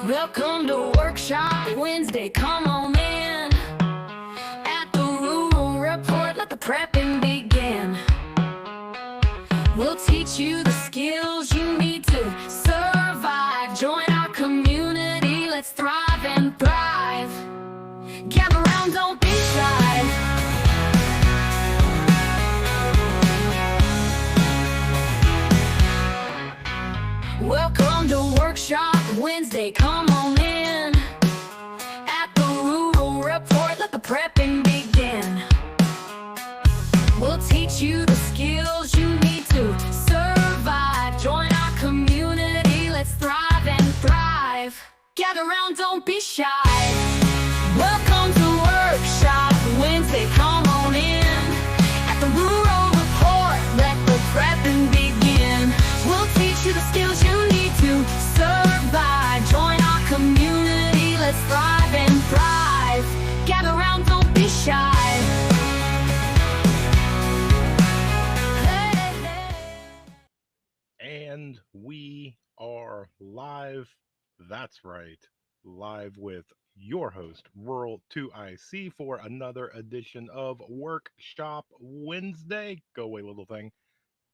Welcome to Workshop Wednesday, come on in. At the Rural Report, let the prepping begin. We'll teach you the skills you need to survive. Join our community, let's thrive and thrive. Gather round, don't be shy. Welcome to Workshop Wednesday, come on in. At the Rural Report, let the prepping begin. We'll teach you the skills you need to survive. Join our community, let's thrive and thrive. Gather round, don't be shy. Welcome to Workshop Wednesday, come on in. At the Rural Report, let the prepping begin. We'll teach you the skills you need to survive. Join our community, let's thrive and thrive. Gather round, don't be shy. And we are live. That's right. Live with your host, Rural 2IC, for another edition of Workshop Wednesday. Go away, little thing.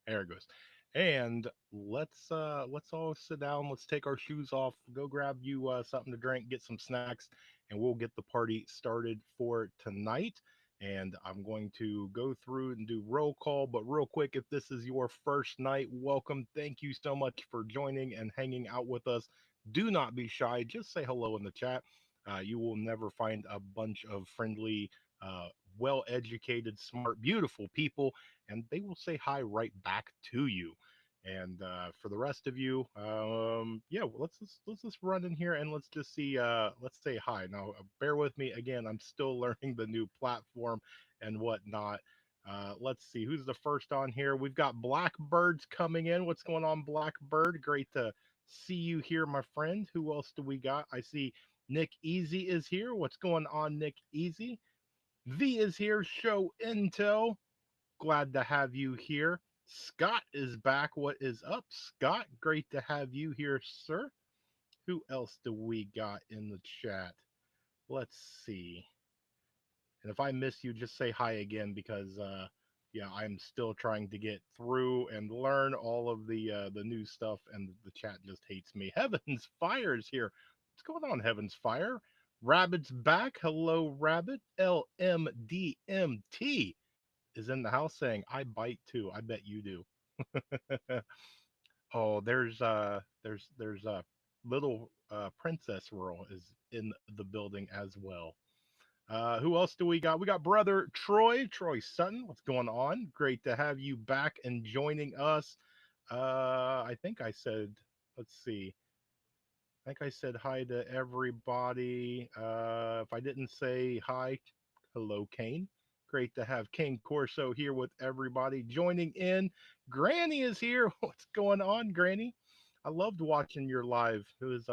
There it goes. And let's all sit down. Let's take our shoes off. Go grab you something to drink, get some snacks, and we'll get the party started for tonight. And I'm going to go through and do roll call. But real quick, if this is your first night, welcome. Thank you so much for joining and hanging out with us. Do not be shy. Just say hello in the chat. You will never find a bunch of friendly, uh, well educated, smart, beautiful people, and they will say hi right back to you. And for the rest of you, yeah, well, let's just run in here and let's just see. Let's say hi now. Bear with me again. I'm still learning the new platform and whatnot. Let's see who's the first on here. We've got Blackbird's coming in. What's going on, Blackbird? Great to see you here, my friend. Who else do we got? I see Nick Easy is here. What's going on, Nick Easy? V is here. Show Intel. Glad to have you here. Scott is back. What is up, Scott? Great to have you here, sir. Who else do we got in the chat? Let's see. And if I miss you, just say hi again because yeah, I'm still trying to get through and learn all of the new stuff, and the chat just hates me. Heaven's Fire's here. What's going on, Heaven's Fire? Rabbit's back. Hello, Rabbit. LMDMT is in the house saying, I bite too. I bet you do. Oh, there's little Princess Rural is in the building as well. Who else do we got? We got brother Troy Sutton. What's going on? Great to have you back and joining us. I think I said, let's see. I think I said hi to everybody. If I didn't say hi, hello, Kane. Great to have King Corso here with everybody joining in. Granny is here. What's going on, Granny? I loved watching your live. It was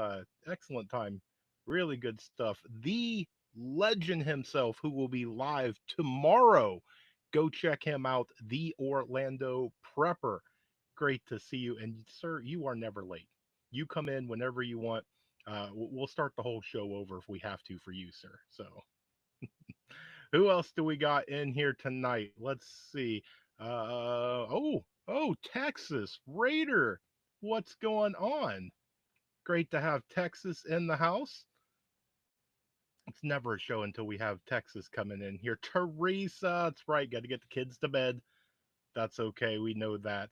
excellent time. Really good stuff. The legend himself, who will be live tomorrow. Go check him out. The Orlando Prepper. Great to see you. And sir, you are never late. You come in whenever you want. We'll start the whole show over if we have to for you, sir. So, who else do we got in here tonight? Let's see. Texas Raider. What's going on? Great to have Texas in the house. It's never a show until we have Texas coming in here. Teresa, that's right. Got to get the kids to bed. That's okay. We know that.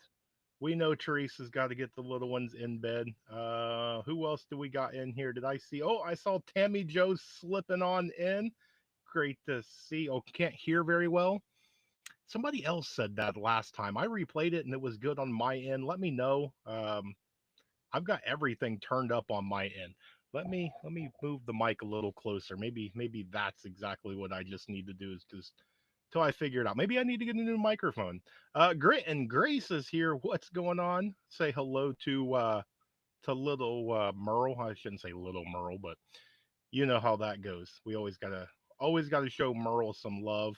We know Teresa's got to get the little ones in bed. Who else do we got in here? Did I see? Oh, I saw Tammy Joe slipping on in. Great to see. Oh, can't hear very well. Somebody else said that last time. I replayed it and it was good on my end. Let me know. I've got everything turned up on my end. Let me move the mic a little closer. Maybe that's exactly what I just need to do is just till I figure it out. Maybe I need to get a new microphone. Grit and Grace is here. What's going on? Say hello to little Merle. I shouldn't say little Merle, but you know how that goes. We always gotta show Merle some love.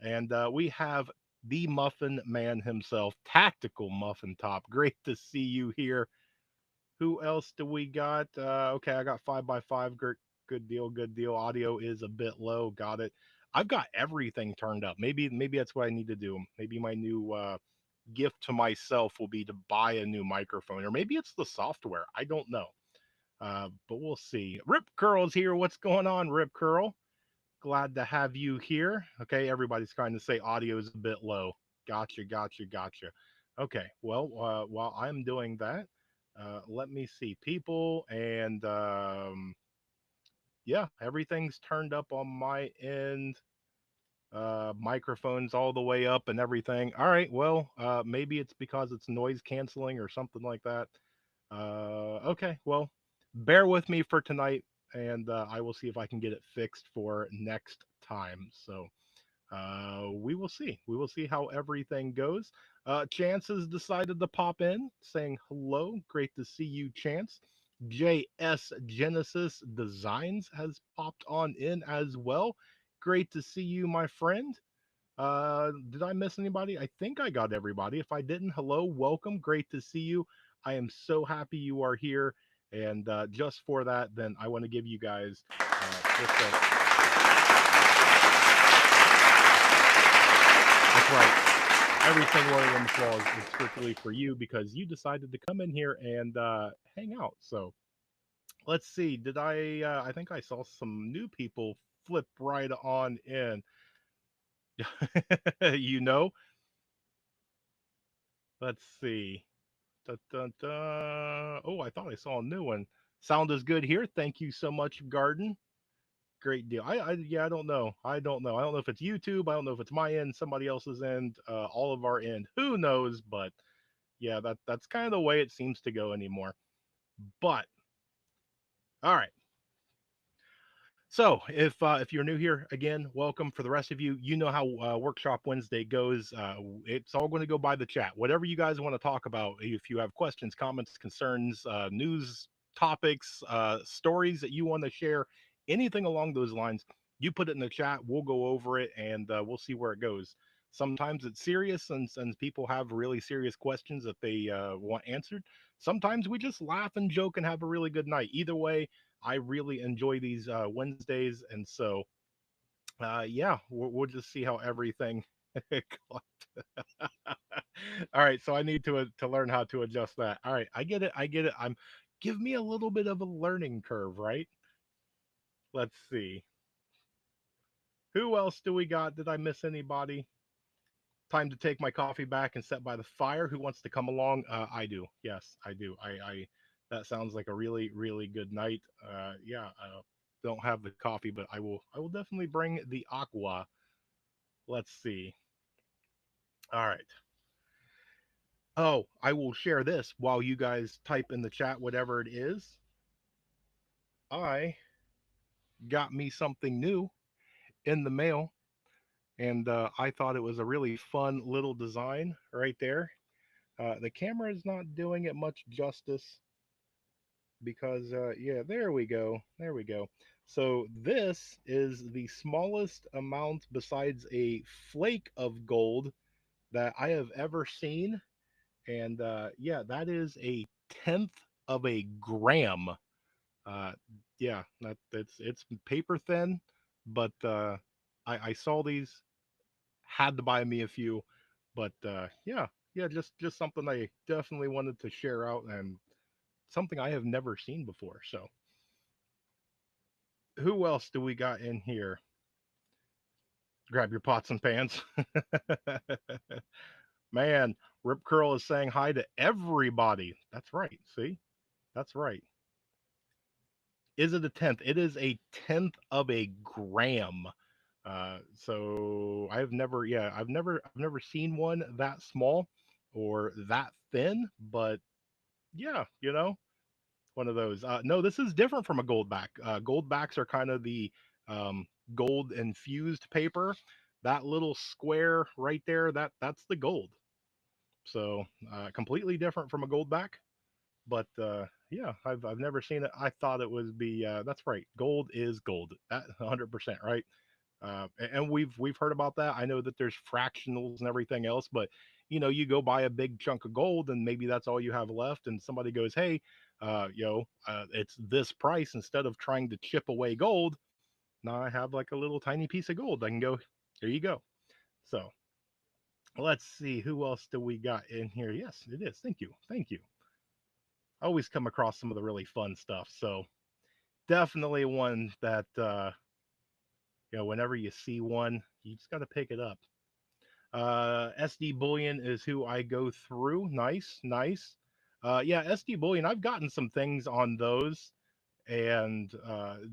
And we have the Muffin Man himself, Tactical Muffin Top. Great to see you here. Who else do we got? Okay, I got 5x5. Good deal, good deal. Audio is a bit low. Got it. I've got everything turned up. Maybe that's what I need to do. Maybe my new gift to myself will be to buy a new microphone, or maybe it's the software. I don't know. But we'll see. Rip Curl's here. What's going on, Rip Curl? Glad to have you here. Okay, everybody's trying to say audio is a bit low. Gotcha, gotcha, gotcha. Okay, well, while I'm doing that, let me see people and yeah, everything's turned up on my end. Microphones all the way up and everything. All right, well, maybe it's because it's noise canceling or something like that. Okay, well, bear with me for tonight, and I will see if I can get it fixed for next time. So we will see. We will see how everything goes. Chance has decided to pop in, saying hello. Great to see you, Chance. JS Genesis Designs has popped on in as well. Great to see you, my friend. Did I miss anybody? I think I got everybody. If I didn't, hello, welcome. Great to see you. I am so happy you are here. And just for that, then I want to give you guys just a. That's right. Everything Williams was is strictly for you because you decided to come in here and hang out. So let's see. Did I? I think I saw some new people flip right on in. you know. Let's see. Da, da, da. Oh, I thought I saw a new one. Sound is good here. Thank you so much, Garden. Great deal. Yeah, I don't know. I don't know. I don't know if it's YouTube. I don't know if it's my end, somebody else's end, all of our end. Who knows? But yeah, that's kind of the way it seems to go anymore. But all right. So if you're new here again, welcome. For the rest of you, you know how Workshop Wednesday goes. It's all going to go by the chat. Whatever you guys want to talk about, if you have questions, comments, concerns, news topics, stories that you want to share, anything along those lines, you put it in the chat. We'll go over it and we'll see where it goes. Sometimes it's serious and people have really serious questions that they want answered. Sometimes we just laugh and joke and have a really good night. Either way, I really enjoy these Wednesdays, and so yeah, we'll just see how everything. All right, so I need to learn how to adjust that. All right, I get it. I get it. I'm give me a little bit of a learning curve, right? Let's see. Who else do we got? Did I miss anybody? Time to take my coffee back and set by the fire. Who wants to come along? I do. Yes, I do. I that sounds like a really good night. Yeah. Don't have the coffee, but I will definitely bring the aqua. Let's see. All right. Oh, I will share this while you guys type in the chat whatever it is. I got me something new in the mail, and I thought it was a really fun little design right there. The camera is not doing it much justice because yeah, there we go, there we go. So this is the smallest amount besides a flake of gold that I have ever seen, and yeah, that is a tenth of a gram. uh yeah, it's paper thin, but I saw these, had to buy me a few, but yeah, yeah, just something I definitely wanted to share out, and something I have never seen before. So who else do we got in here? Grab your pots and pans. Man, Rip Curl is saying hi to everybody. That's right. See? That's right. Is it a tenth? It is a tenth of a gram. So I've never, yeah, I've never seen one that small or that thin, but yeah, one of those. No, this is different from a gold back. Gold backs are kind of the um, gold infused paper. That little square right there, that's the gold. So completely different from a gold back. But yeah, I've never seen it. I thought it was be that's right. Gold is gold. That 100% right. And we've heard about that. I know that there's fractionals and everything else, but you go buy a big chunk of gold and maybe that's all you have left, and somebody goes, "Hey, it's this price." Instead of trying to chip away gold, now I have like a little tiny piece of gold. I can go, here you go. So let's see who else do we got in here. Yes, it is. Thank you, thank you. I always come across some of the really fun stuff. So definitely one that whenever you see one, you just got to pick it up. SD Bullion is who I go through. Nice, nice. Yeah, SD Bullion. I've gotten some things on those, and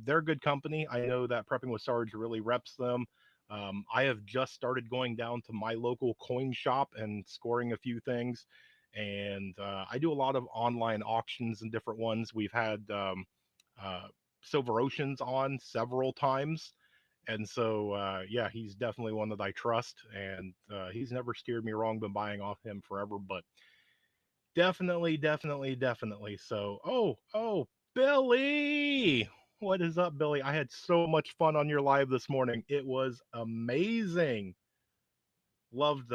they're good company. I know that Prepping with Sarge really reps them. I have just started going down to my local coin shop and scoring a few things, and I do a lot of online auctions and different ones. We've had uh, Silver Oceans on several times, and so yeah, he's definitely one that I trust, and he's never steered me wrong. Been buying off him forever, but definitely, definitely, definitely. So, oh, Billy, what is up, Billy? I had so much fun on your live this morning. It was amazing. Loved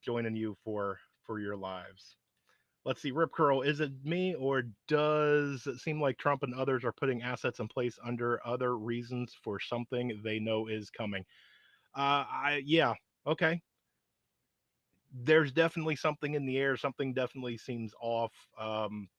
joining you for your lives. Let's see, Rip Curl, is it me or does it seem like Trump and others are putting assets in place under other reasons for something they know is coming? I yeah, okay. There's definitely something in the air. Something definitely seems off.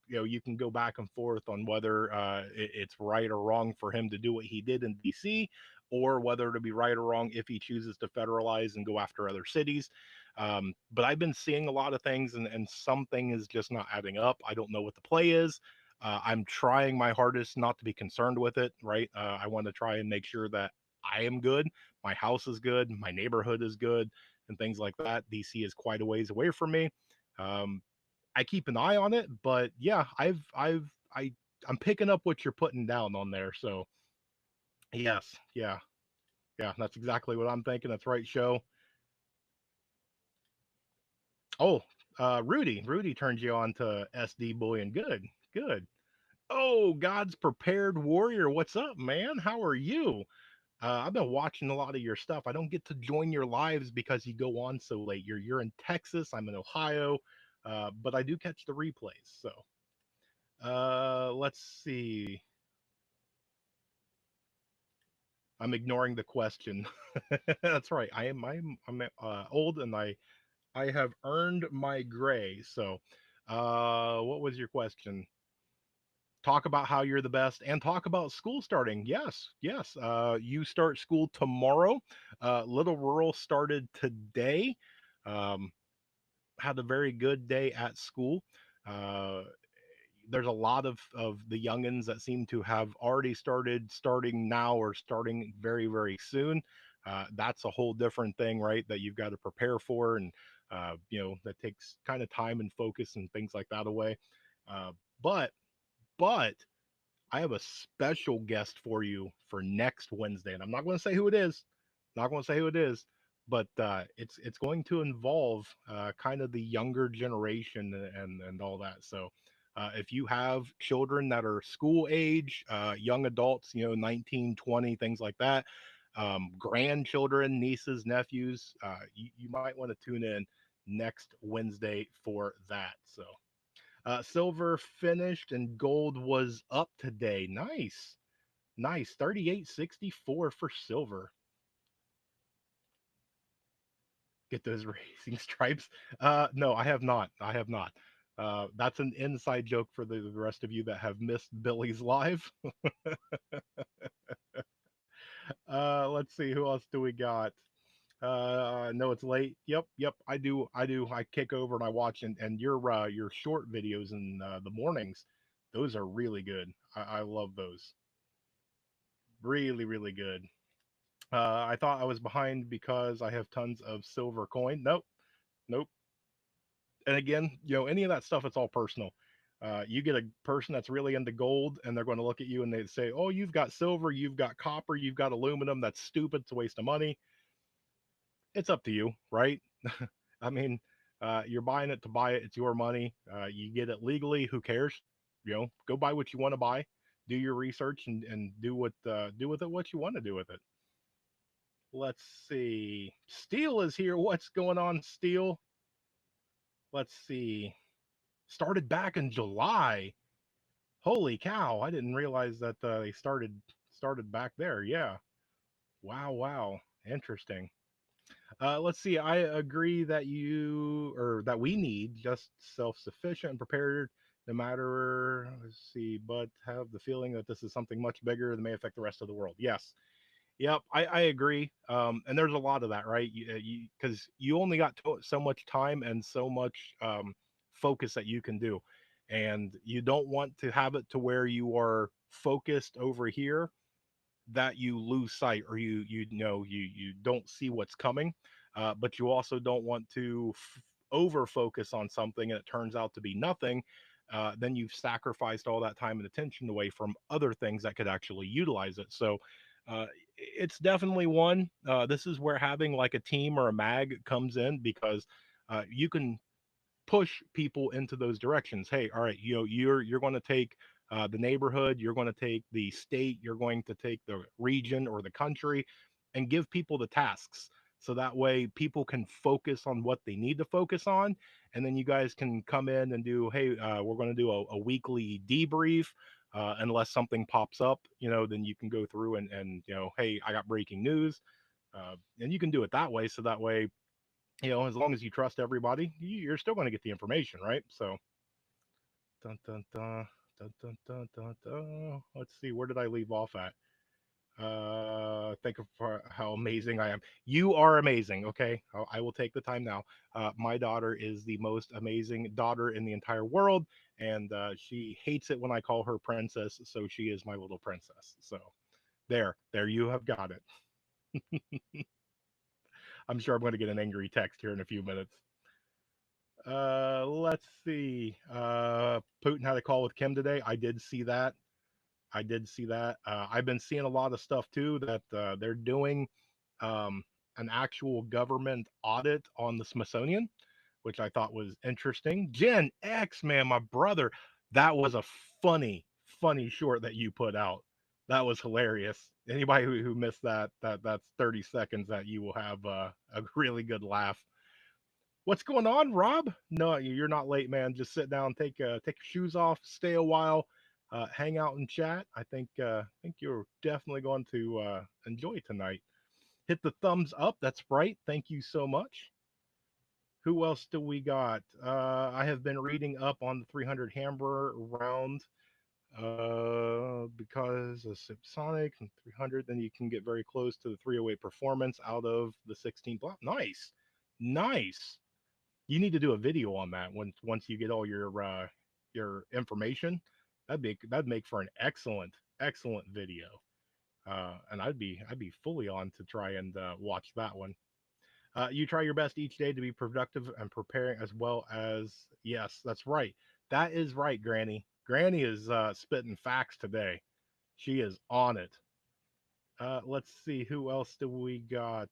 You can go back and forth on whether it's right or wrong for him to do what he did in DC, or whether to be right or wrong if he chooses to federalize and go after other cities. But I've been seeing a lot of things, and something is just not adding up. I don't know what the play is. I'm trying my hardest not to be concerned with it, right? I want to try and make sure that I am good, my house is good, my neighborhood is good, and things like that. DC is quite a ways away from me. Um, I keep an eye on it, but yeah, I'm picking up what you're putting down on there. So yes, yeah, yeah, that's exactly what I'm thinking. That's right, show. Oh, Rudy turns you on to SD Bullion. Good, good. Oh, God's prepared warrior. What's up, man? How are you? I've been watching a lot of your stuff. I don't get to join your lives because you go on so late. You're in Texas. I'm in Ohio, but I do catch the replays. So let's see. I'm ignoring the question. That's right. I'm old and I have earned my gray. So, what was your question? Talk about how you're the best and talk about school starting. Yes, yes. You start school tomorrow. Little Rural started today. Um, had a very good day at school. Uh, there's a lot of the youngins that seem to have already starting now or starting very, very soon. That's a whole different thing, right? That you've got to prepare for, and that takes kind of time and focus and things like that away. Uh, but but I have a special guest for you for next Wednesday, and I'm not going to say who it is. Not going to say who it is, but it's going to involve kind of the younger generation and all that. So, if you have children that are school age, young adults, 19, 20, things like that, grandchildren, nieces, nephews, you might want to tune in next Wednesday for that. So. Silver finished and gold was up today. Nice. Nice. 38.64 for silver. Get those racing stripes. No, I have not. I have not. That's an inside joke for the rest of you that have missed Billy's live. Let's see. Who else do we got? No, it's late. Yep. I do. I kick over and I watch, and your short videos in the mornings, those are really good. I love those. Really, really good. I thought I was behind because I have tons of silver coin. Nope, nope. And again, any of that stuff, it's all personal. You get a person that's really into gold, and they're going to look at you and they say, "Oh, you've got silver, you've got copper, you've got aluminum. That's stupid. It's a waste of money." It's up to you, right? I mean, you're buying it to buy it. It's your money. You get it legally. Who cares? Go buy what you want to buy. Do your research and do with it what you want to do with it. Let's see. Steel is here. What's going on, Steel? Let's see. Started back in July. Holy cow! I didn't realize that they started back there. Yeah. Wow. Wow. Interesting. Let's see. I agree that you or that we need just self-sufficient and prepared, no matter. Let's see, but have the feeling that this is something much bigger that may affect the rest of the world. Yes. Yep, I agree. And there's a lot of that, right? Because you only got so much time and so much focus that you can do, and you don't want to have it to where you are focused over here that you lose sight or you don't see what's coming, but you also don't want to over focus on something and it turns out to be nothing. Then you've sacrificed all that time and attention away from other things that could actually utilize it. So it's definitely one. This is where having like a team or a mag comes in, because you can push people into those directions. Hey, all right, you're going to take the neighborhood, you're going to take the state, you're going to take the region or the country, and give people the tasks. So that way people can focus on what they need to focus on, and then you guys can come in and do, hey, we're going to do a weekly debrief. Unless something pops up, then you can go through and hey, I got breaking news, and you can do it that way. So that way, as long as you trust everybody, you're still going to get the information, right? So, dun dun dun dun dun dun dun dun. Let's see, where did I leave off at? Think of how amazing I am. You are amazing. Okay, I will take the time now. My daughter is the most amazing daughter in the entire world, and she hates it when I call her princess. So she is my little princess. So there, you have got it. I'm sure I'm going to get an angry text here in a few minutes. Let's see. Putin had a call with Kim today. I did see that. I did see that. I've been seeing a lot of stuff too that they're doing um, an actual government audit on the Smithsonian, which I thought was interesting. Gen X, man, my brother, that was a funny short that you put out. That was hilarious. Anybody who missed that's 30 seconds that you will have a really good laugh. What's going on, Rob? No, you're not late, man. Just sit down, take your shoes off, stay a while, hang out and chat. I think you're definitely going to enjoy tonight. Hit the thumbs up. That's right. Thank you so much. Who else do we got? I have been reading up on the 300 hammer round because of Sonic and 300, then you can get very close to the 308 performance out of the 16 block. Nice, nice. You need to do a video on that once you get all your information. That'd make for an excellent video. And I'd be fully on to try and watch that one. You try your best each day to be productive and preparing as well as, yes, that's right. That is right, Granny. Granny is spitting facts today. She is on it. Let's see, who else do we got?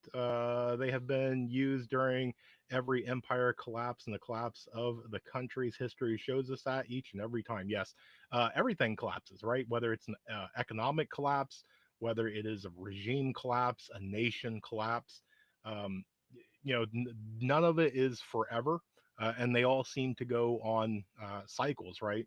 They have been used during every empire collapse, and the collapse of the country's history shows us that each and every time. Yes, everything collapses, right? Whether it's an economic collapse, whether it is a regime collapse, a nation collapse. Um, None of it is forever, and they all seem to go on cycles, right?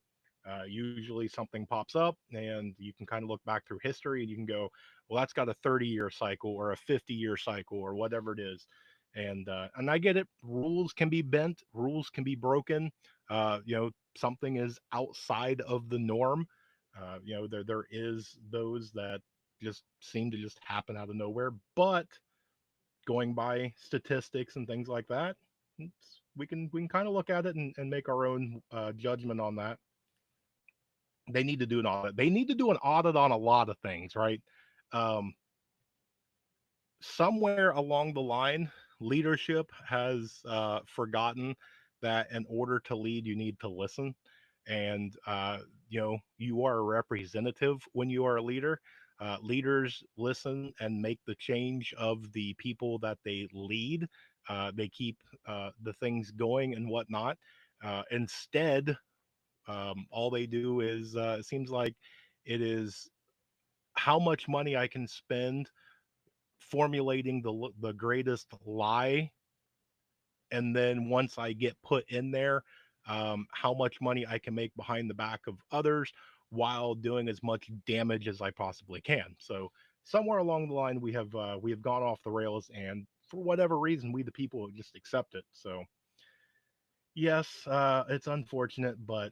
Usually something pops up and you can kind of look back through history and you can go, well, that's got a 30-year cycle or a 50-year cycle or whatever it is. And I get it, rules can be bent, rules can be broken. Something is outside of the norm. There is those that just seem to just happen out of nowhere, but going by statistics and things like that, we can kind of look at it and make our own judgment on that. They need to do an audit. They need to do an audit on a lot of things, right? Um, Somewhere along the line, leadership has forgotten that in order to lead, you need to listen. And, you are a representative when you are a leader. Leaders listen and make the change of the people that they lead. They keep the things going and whatnot. Instead, all they do is, it seems like it is how much money I can spend formulating the greatest lie, and then once I get put in there, how much money I can make behind the back of others while doing as much damage as I possibly can. So somewhere along the line, we have gone off the rails, and for whatever reason, we the people just accept it. So yes, it's unfortunate, but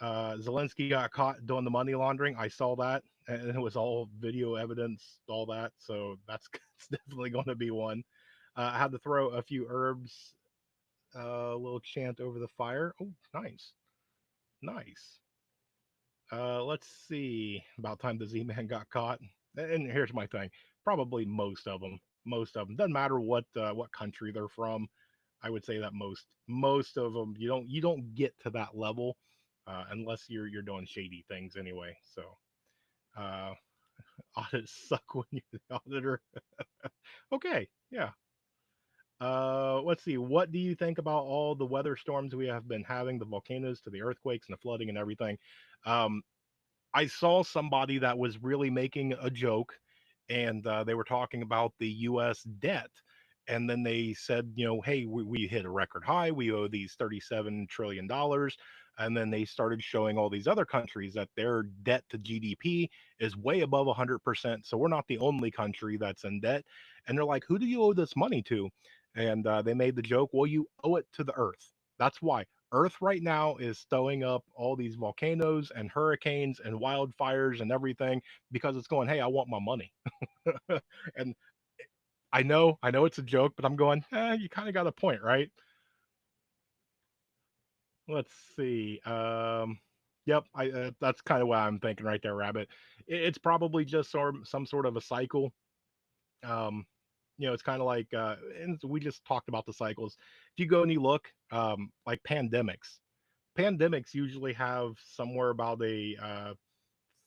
Zelensky got caught doing the money laundering. I saw that, and it was all video evidence, all that. So that's it's definitely going to be one. I had to throw a few herbs, a little chant over the fire. Oh, nice, nice. Let's see. About time the Z-Man got caught. And here's my thing: probably most of them. Most of them. Doesn't matter what country they're from. I would say that most of them you don't get to that level unless you're doing shady things anyway. So uh, audits suck when you're the auditor. Okay, yeah. Let's see. What do you think about all the weather storms we have been having, the volcanoes to the earthquakes and the flooding and everything? Um, I saw somebody that was really making a joke, and they were talking about the U.S. debt. And then they said, hey, we hit a record high. We owe these $37 trillion. And then they started showing all these other countries that their debt to GDP is way above 100%. So we're not the only country that's in debt. And they're like, who do you owe this money to? And they made the joke, well, you owe it to the earth. That's why. Earth right now is throwing up all these volcanoes and hurricanes and wildfires and everything because it's going, hey, I want my money. And I know it's a joke, but I'm going, you kind of got a point, right? Let's see. Yep, that's kind of what I'm thinking right there, Rabbit. It's probably just some sort of a cycle. Um, it's kind of like, and we just talked about the cycles. If you go and you look, like pandemics usually have somewhere about a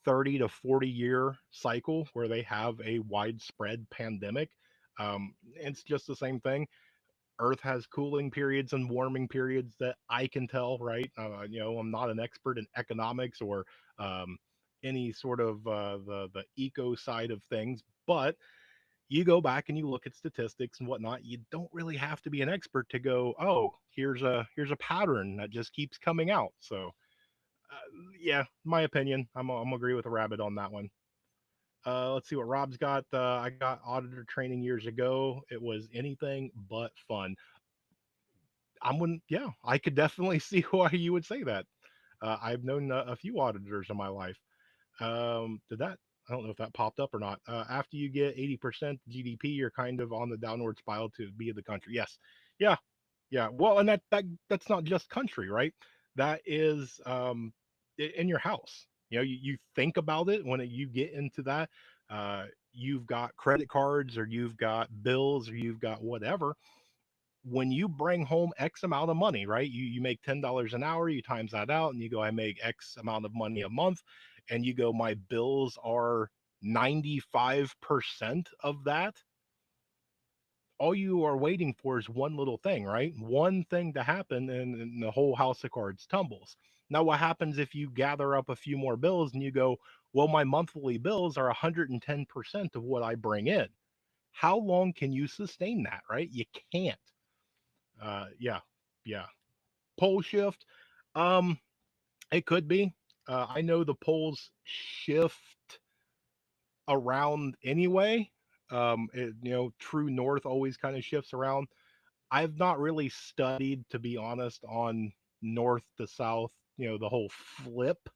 30 to 40-year cycle where they have a widespread pandemic. It's just the same thing. Earth has cooling periods and warming periods that I can tell, right? I'm not an expert in economics or um, any sort of the eco side of things, but you go back and you look at statistics and whatnot. You don't really have to be an expert to go, oh, here's a pattern that just keeps coming out. So uh, yeah, my opinion. I'm gonna agree with a rabbit on that one. Let's see what Rob's got. I got auditor training years ago. It was anything but fun. Yeah, I could definitely see why you would say that. I've known a few auditors in my life. Did that? I don't know if that popped up or not. After you get 80% GDP, you're kind of on the downward spiral to be the country. Yes, yeah, yeah. Well, and that's not just country, right? That is in your house. You think about it when you get into that. You've got credit cards, or you've got bills, or you've got whatever. When you bring home X amount of money, right? You make $10 an hour, you times that out, and you go, I make X amount of money a month, and you go, my bills are 95% of that. All you are waiting for is one little thing, right? One thing to happen, and the whole house of cards tumbles. Now, what happens if you gather up a few more bills and you go, well, my monthly bills are 110% of what I bring in? How long can you sustain that, right? You can't. Yeah, yeah. Pole shift. Um, it could be. I know the poles shift around anyway. True north always kind of shifts around. I've not really studied, to be honest, on north to south. The whole flip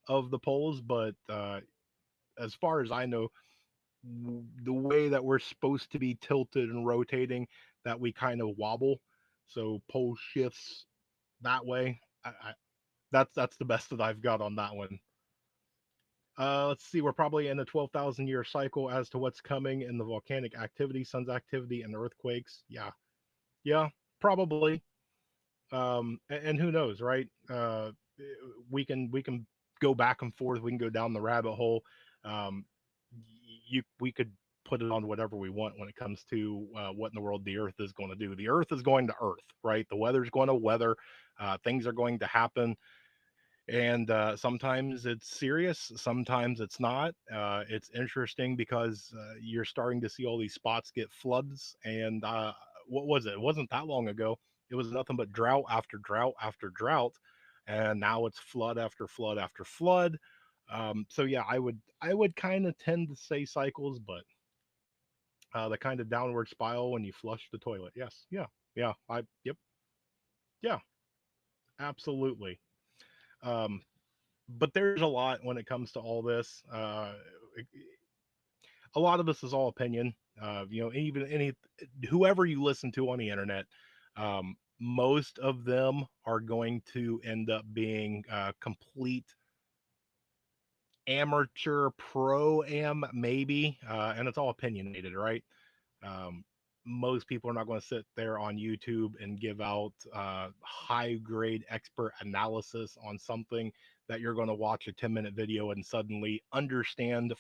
of the poles, but as far as I know, the way that we're supposed to be tilted and rotating, that we kind of wobble. So pole shifts that way. That's the best that I've got on that one. Let's see. We're probably in a 12,000-year cycle as to what's coming in the volcanic activity, sun's activity, and earthquakes. Yeah, yeah, probably. And who knows, right? We can go back and forth. We can go down the rabbit hole. Um, we could put it on whatever we want when it comes to what in the world the Earth is going to do. The Earth is going to Earth, right? The weather's going to weather. Things are going to happen. And sometimes it's serious, sometimes it's not. It's interesting because you're starting to see all these spots get floods. And what was it? It wasn't that long ago. It was nothing but drought after drought after drought, and now it's flood after flood after flood. So yeah, I would kind of tend to say cycles, but the kind of downward spiral when you flush the toilet. Yes, yeah, yeah. Yep, yeah, absolutely. Um, but there's a lot when it comes to all this. A lot of this is all opinion. Even any whoever you listen to on the internet, most of them are going to end up being complete amateur pro am maybe, and it's all opinionated, right? Um, Most people are not going to sit there on YouTube and give out high grade expert analysis on something that you're going to watch a 10-minute video and suddenly understand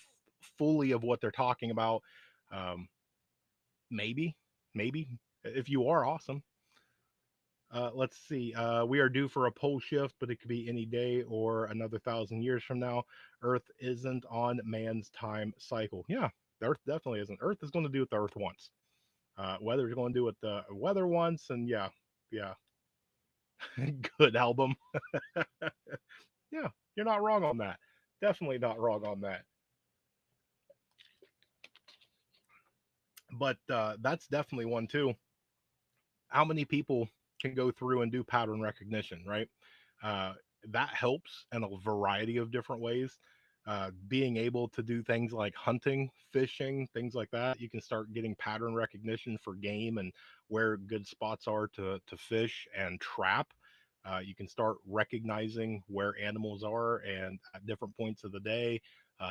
fully of what they're talking about. Um, maybe, maybe if you are awesome. Let's see. We are due for a pole shift, but it could be any day or another 1,000 years from now. Earth isn't on man's time cycle. Yeah, the Earth definitely isn't. Earth is going to do what the Earth wants. Weather's going to do what the weather wants, and yeah, yeah, good album. Yeah, you're not wrong on that. Definitely not wrong on that. But that's definitely one too. How many people can go through and do pattern recognition, right? Uh, that helps in a variety of different ways. Being able to do things like hunting, fishing, things like that, you can start getting pattern recognition for game and where good spots are to fish and trap. You can start recognizing where animals are and at different points of the day,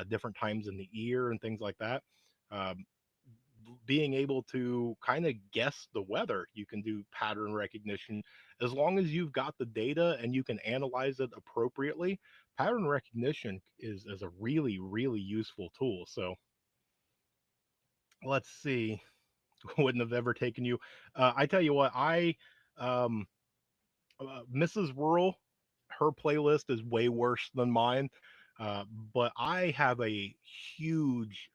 different times in the year, and things like that. Um, Being able to kind of guess the weather, you can do pattern recognition as long as you've got the data and you can analyze it appropriately. Pattern recognition is a really really useful tool. So let's see. Wouldn't have ever taken you. I tell you what, I um Mrs. Rural, her playlist is way worse than mine. Uh, but I have a huge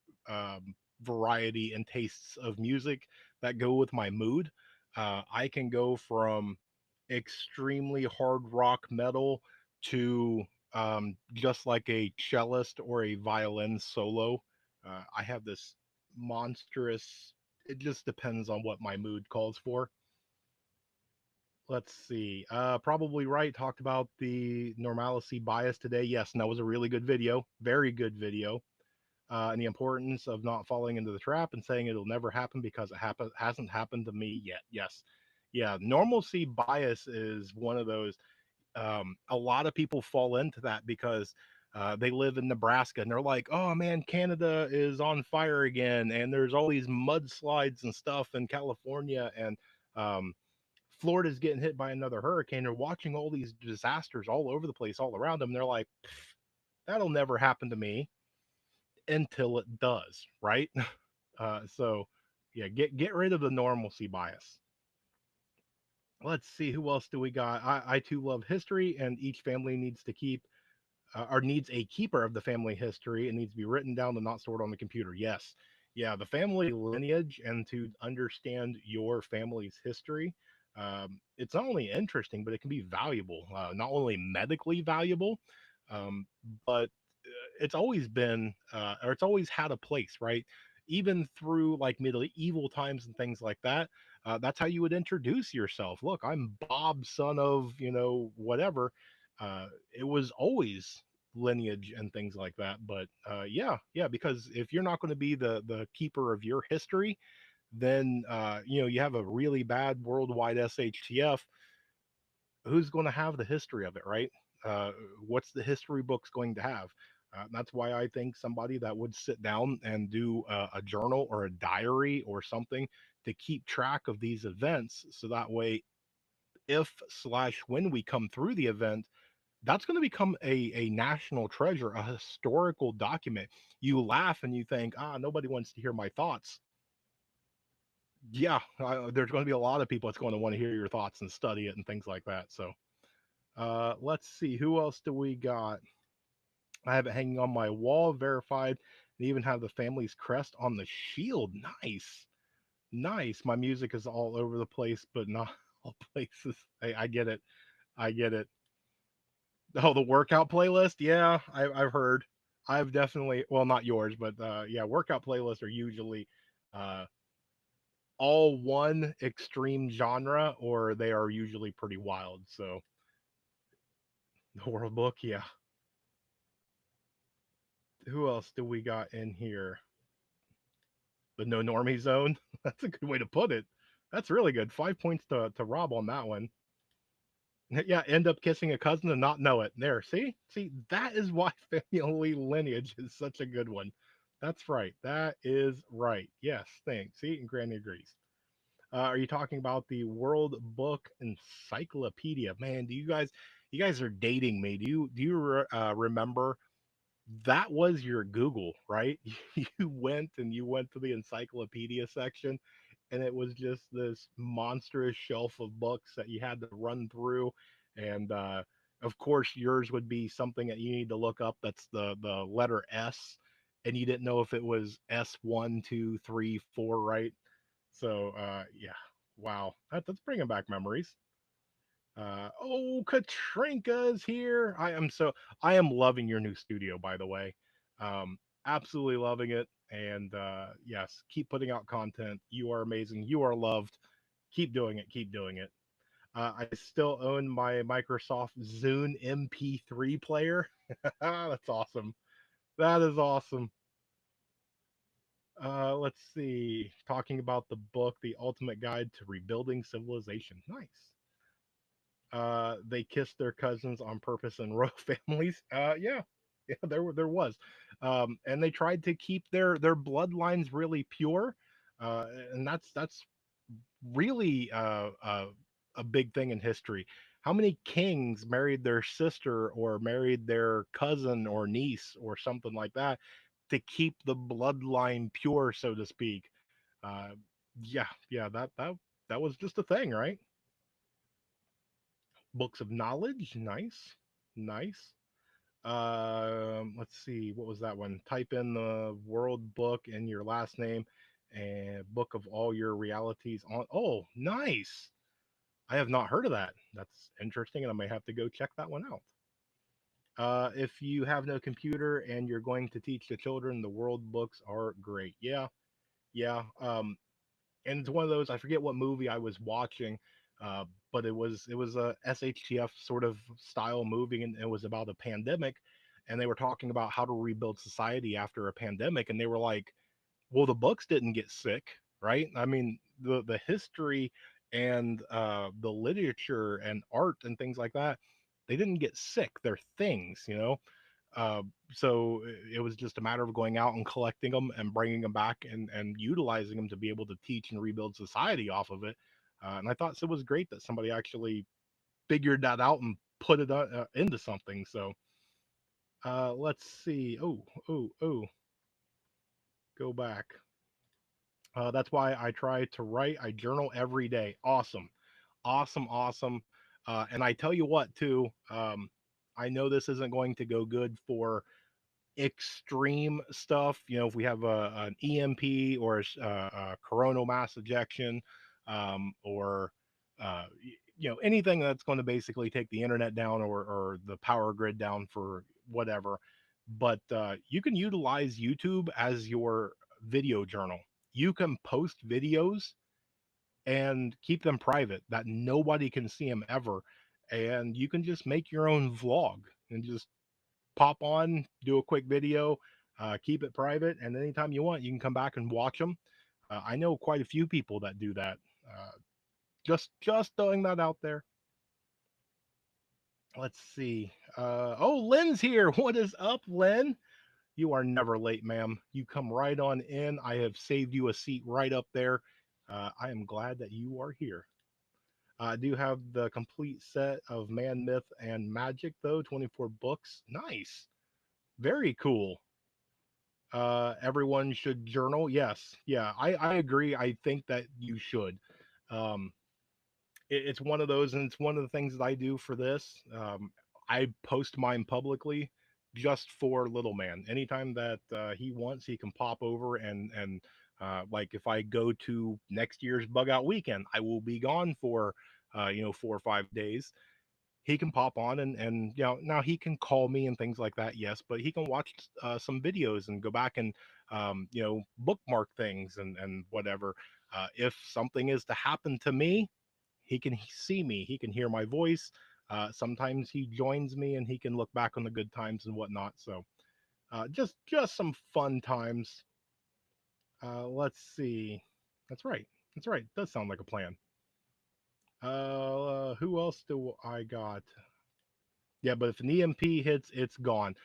variety and tastes of music that go with my mood. I can go from extremely hard rock metal to just like a cellist or a violin solo. I have this monstrous, it just depends on what my mood calls for. Let's see. Probably right. Talked about the normalcy bias today. Yes, and that was a really good video. Very good video. And the importance of not falling into the trap and saying it'll never happen because it hasn't happened to me yet. Yes. Yeah. Normalcy bias is one of those. A lot of people fall into that because they live in Nebraska and they're like, oh man, Canada is on fire again. And there's all these mudslides and stuff in California. And um, Florida's getting hit by another hurricane. They're watching all these disasters all over the place, all around them. They're like, that'll never happen to me until it does, right? So, yeah, get rid of the normalcy bias. Let's see who else do we got. I too love history, and each family needs to keep or needs a keeper of the family history. It needs to be written down and not stored on the computer. Yes. Yeah, the family lineage and to understand your family's history. It's not only interesting, but it can be valuable. Not only medically valuable, but it's always been, or it's always had a place, right? Even through like medieval times and things like that. That's how you would introduce yourself. Look, I'm Bob, son of, whatever. It was always lineage and things like that. But yeah, yeah, because if you're not going to be the keeper of your history, then you have a really bad worldwide SHTF. Who's going to have the history of it, right? Uh, what's the history books going to have? That's why I think somebody that would sit down and do a journal or a diary or something to keep track of these events, so that way, if slash when we come through the event, that's going to become a national treasure, a historical document. You laugh and you think, nobody wants to hear my thoughts. Yeah, there's going to be a lot of people that's going to want to hear your thoughts and study it and things like that. So Let's see, who else do we got? I have it hanging on my wall, verified. They even have the family's crest on the shield. Nice, nice. My music is all over the place, but not all places. I get it. I get it. Oh, the workout playlist. Yeah, I've heard. I've definitely, well, not yours, but yeah, workout playlists are usually uh, all one extreme genre, or they are usually pretty wild. So the World Book, yeah. Who else do we got in here? The no normie zone. That's a good way to put it. That's really good. 5 points to Rob on that one. Yeah, end up kissing a cousin and not know it. There, see, that is why family lineage is such a good one. That's right. That is right. Yes, thanks. See, and Granny agrees. Are you talking about the World Book Encyclopedia? Man, you guys are dating me. Remember that was your Google, right? You went to the encyclopedia section, and it was just this monstrous shelf of books that you had to run through, and of course yours would be something that you need to look up. That's the letter S, and you didn't know if it was S 1, 2, 3, 4, right? So yeah, wow, that's bringing back memories. Oh, Katrinka's here. I am loving your new studio, by the way. Absolutely loving it. And yes, keep putting out content. You are amazing. You are loved. Keep doing it. Keep doing it. I still own my Microsoft Zune MP3 player. That's awesome. That is awesome. Let's see. Talking about the book, The Ultimate Guide to Rebuilding Civilization. Nice. They kissed their cousins on purpose in royal families. Yeah, yeah, there was, and they tried to keep their bloodlines really pure, uh, and that's really a big thing in history. How many kings married their sister or married their cousin or niece or something like that to keep the bloodline pure, so to speak? Uh, yeah, yeah, that was just a thing, right? Books of knowledge, nice, nice. Let's see, what was that one? Type in the world book and your last name, and book of all your realities on. Oh, nice. I have not heard of that. That's interesting, and I may have to go check that one out. If you have no computer and you're going to teach the children, the world books are great. Yeah, yeah. And it's one of those, I forget what movie I was watching, uh, but it was a SHTF sort of style movie, and it was about a pandemic, and they were talking about how to rebuild society after a pandemic, and they were like, well, the books didn't get sick, right? I mean, the history and the literature and art and things like that, they didn't get sick. They're things, you know. Uh, so it was just a matter of going out and collecting them and bringing them back and utilizing them to be able to teach and rebuild society off of it. And I thought it was great that somebody actually figured that out and put it into something. So let's see. Oh, go back. That's why I try to write. I journal every day. Awesome, awesome, awesome. And I tell you what, too. I know this isn't going to go good for extreme stuff. You know, if we have an EMP or a coronal mass ejection, or anything that's going to basically take the internet down or the power grid down for whatever. But you can utilize YouTube as your video journal. You can post videos and keep them private that nobody can see them ever, and you can just make your own vlog and just pop on, do a quick video, keep it private, and anytime you want, you can come back and watch them. I know quite a few people that do that. Uh, just throwing that out there. Let's see. Oh, Lynn's here. What is up, Lynn? You are never late, ma'am. You come right on in. I have saved you a seat right up there. I am glad that you are here. I do have the complete set of Man, Myth, and Magic, though. 24 books. Nice. Very cool. Everyone should journal. Yes, yeah, I agree. I think that you should. Um, it's one of those, and it's one of the things that I do for this. I post mine publicly just for little man. Anytime that he wants, he can pop over and like if I go to next year's bug out weekend, I will be gone for 4 or 5 days. He can pop on and now he can call me and things like that, yes, but he can watch some videos and go back and bookmark things and whatever. If something is to happen to me, he can see me, he can hear my voice. Sometimes he joins me and he can look back on the good times and whatnot. So just some fun times. Let's see. That's right. That's right. Does sound like a plan. Who else do I got? Yeah, but if an EMP hits, it's gone.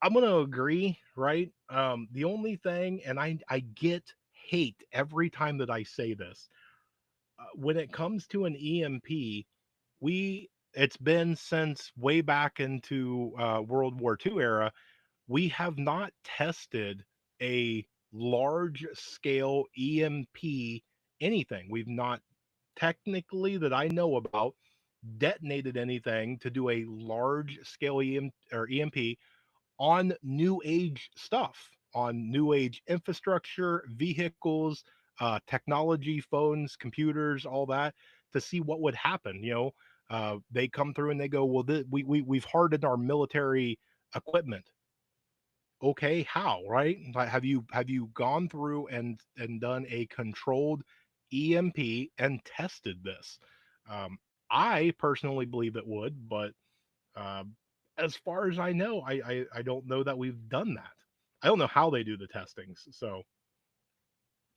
I'm gonna agree, right? The only thing, and I get hate every time that I say this, when it comes to an EMP, we it's been since way back into World War II era. We have not tested a large scale EMP anything. We've not technically that I know about detonated anything to do a large scale EMP on new age stuff, on new age infrastructure, vehicles, technology, phones, computers, all that, to see what would happen. They come through and they go, well, we've hardened our military equipment. Okay, how, right? Like, have you gone through and done a controlled EMP and tested this? I personally believe it would, but um, as far as I know, I don't know that we've done that. I don't know how they do the testings. So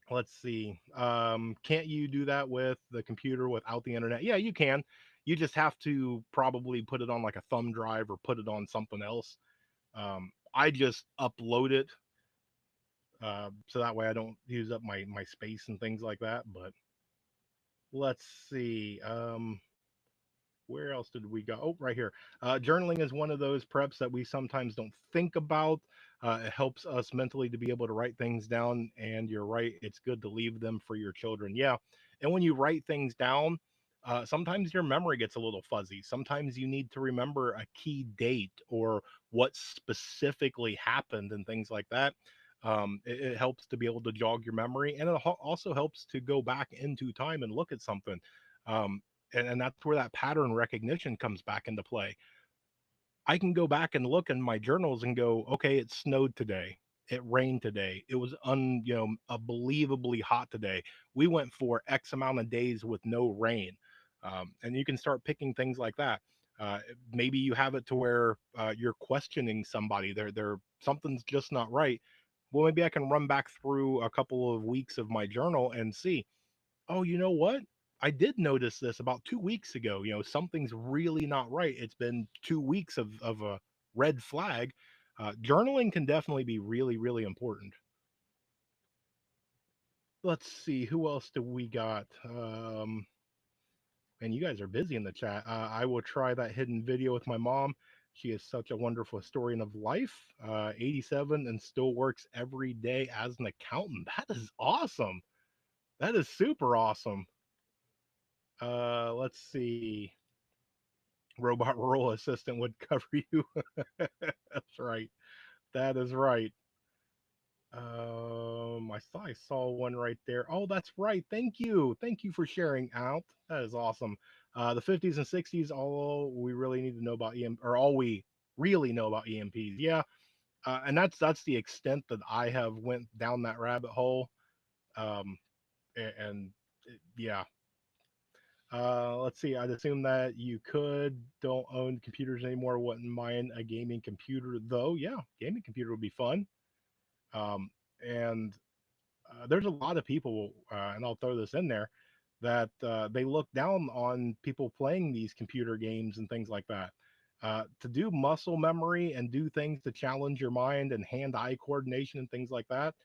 let's see. Can't you do that with the computer without the internet? Yeah, you can. You just have to probably put it on like a thumb drive or put it on something else. I just upload it so that way I don't use up my space and things like that. But let's see. Where else did we go? Oh, right here. Journaling is one of those preps that we sometimes don't think about. It helps us mentally to be able to write things down. And you're right, it's good to leave them for your children. Yeah. And when you write things down, sometimes your memory gets a little fuzzy. Sometimes you need to remember a key date or what specifically happened and things like that. It helps to be able to jog your memory, and it also helps to go back into time and look at something. Um, and that's where that pattern recognition comes back into play. I can go back and look in my journals and go, okay, it snowed today. It rained today. It was unbelievably hot today. We went for X amount of days with no rain. And you can start picking things like that. Maybe you have it to where you're questioning somebody. They're something's just not right. Well, maybe I can run back through a couple of weeks of my journal and see, oh, you know what? I did notice this about 2 weeks ago. Something's really not right. It's been 2 weeks of a red flag. Journaling can definitely be really, really important. Let's see, who else do we got? And you guys are busy in the chat. I will try that hidden video with my mom. She is such a wonderful historian of life. 87 and still works every day as an accountant. That is awesome. That is super awesome. Let's see. Robot rural assistant would cover you. That's right. That is right. I thought I saw one right there. Oh, that's right. Thank you. Thank you for sharing out. That is awesome. The 50s and 60s, all we really need to know about or all we really know about EMPs. Yeah. And that's the extent that I have went down that rabbit hole. Um, and yeah, let's see. I'd assume that you don't own computers anymore. Wouldn't mind a gaming computer though. Yeah, gaming computer would be fun. And there's a lot of people, and I'll throw this in there, that they look down on people playing these computer games and things like that. To do muscle memory and do things to challenge your mind and hand-eye coordination and things like that,